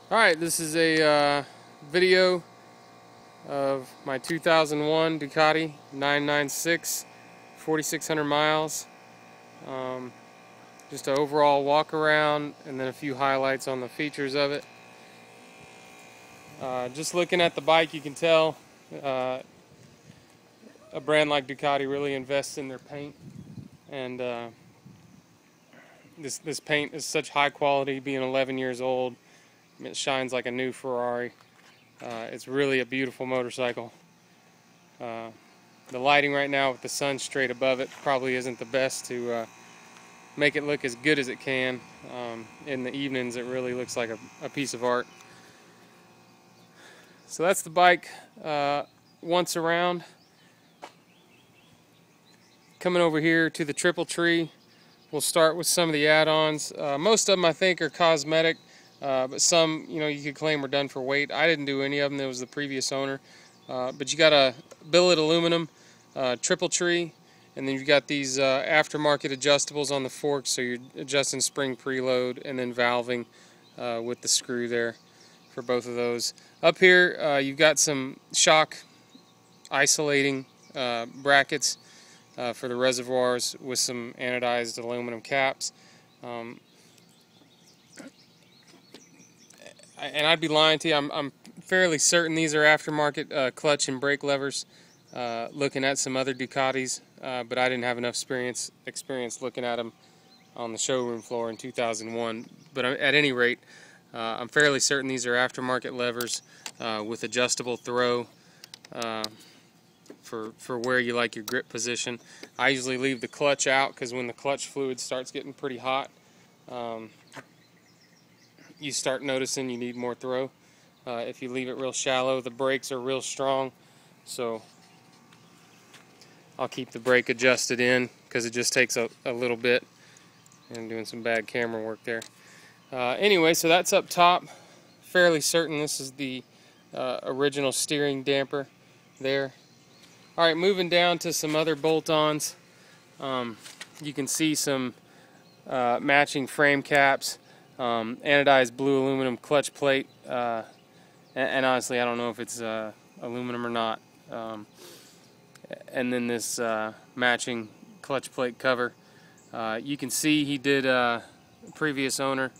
Alright, this is a video of my 2001 Ducati 996, 4,600 miles. Just an overall walk around and then a few highlights on the features of it. Just looking at the bike, you can tell a brand like Ducati really invests in their paint, and this paint is such high quality, being 11 years old. It shines like a new Ferrari. It's really a beautiful motorcycle. The lighting right now with the sun straight above it probably isn't the best to make it look as good as it can. In the evenings it really looks like a piece of art. So that's the bike once around. Coming over here to the triple tree, we'll start with some of the add-ons. Most of them I think are cosmetic. But some, you could claim were done for weight. I didn't do any of them. That was the previous owner. But you got a billet aluminum triple tree, and then you've got these aftermarket adjustables on the forks, so you're adjusting spring preload and then valving with the screw there for both of those. Up here, you've got some shock isolating brackets for the reservoirs with some anodized aluminum caps. And I'd be lying to you, I'm fairly certain these are aftermarket clutch and brake levers, looking at some other Ducatis, but I didn't have enough experience looking at them on the showroom floor in 2001. But at any rate, I'm fairly certain these are aftermarket levers with adjustable throw for where you like your grip position. I usually leave the clutch out because when the clutch fluid starts getting pretty hot, you start noticing you need more throw. If you leave it real shallow, the brakes are real strong, so I'll keep the brake adjusted in because it just takes a little bit. I'm doing some bad camera work there. Anyway, so that's up top. Fairly certain this is the original steering damper there. Alright, moving down to some other bolt-ons. You can see some matching frame caps. Anodized blue aluminum clutch plate, and honestly I don't know if it's aluminum or not, and then this matching clutch plate cover. You can see he did, previous owner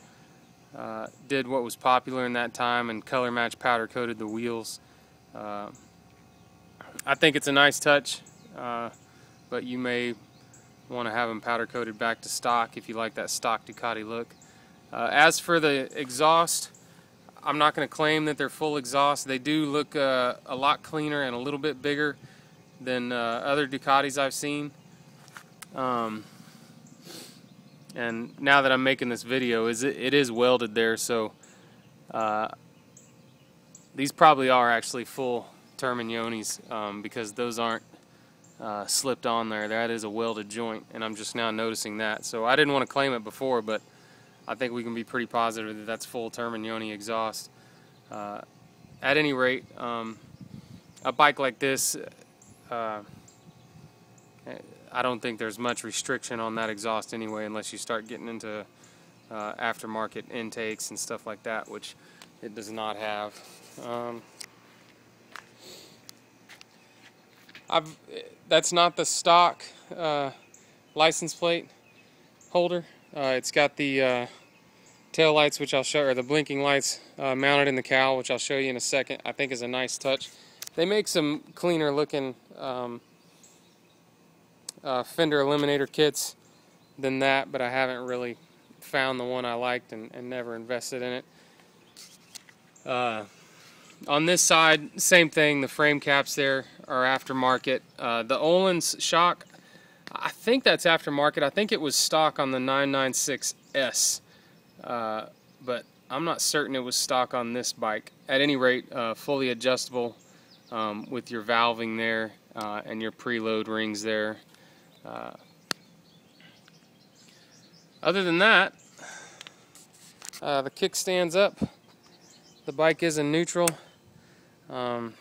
did what was popular in that time and color match powder coated the wheels. I think it's a nice touch, but you may want to have them powder coated back to stock if you like that stock Ducati look. As for the exhaust, I'm not going to claim that they're full exhaust. They do look a lot cleaner and a little bit bigger than other Ducatis I've seen. And now that I'm making this video, it is welded there, so these probably are actually full Termignonis because those aren't slipped on there. That is a welded joint, and I'm just now noticing that. So I didn't want to claim it before, but I think we can be pretty positive that that's full Termignoni exhaust. At any rate, a bike like this, I don't think there's much restriction on that exhaust anyway, unless you start getting into aftermarket intakes and stuff like that, which it does not have. That's not the stock license plate holder. It's got the tail lights, which I'll show, or the blinking lights mounted in the cowl, which I'll show you in a second. I think is a nice touch. They make some cleaner looking fender eliminator kits than that, but I haven't really found the one I liked and never invested in it. On this side, same thing. The frame caps there are aftermarket. The Öhlins shock, I think that's aftermarket. I think it was stock on the 996S, but I'm not certain it was stock on this bike. At any rate, fully adjustable with your valving there and your preload rings there. Other than that, the kickstand's up. The bike is in neutral. I'll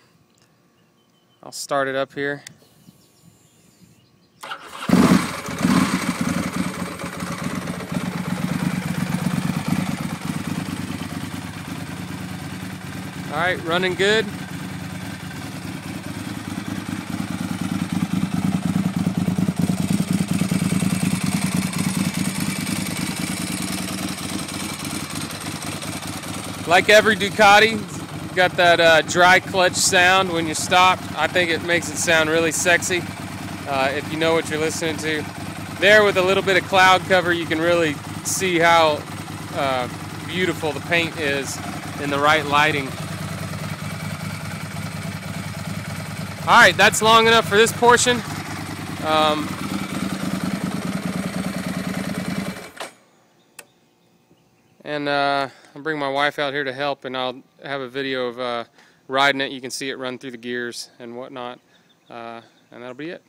start it up here. Alright, running good. Like every Ducati, got that dry clutch sound when you stop. I think it makes it sound really sexy if you know what you're listening to. There, with a little bit of cloud cover, you can really see how beautiful the paint is in the right lighting. Alright, that's long enough for this portion. I'll bring my wife out here to help, and I'll have a video of riding it. You can see it run through the gears and whatnot, and that'll be it.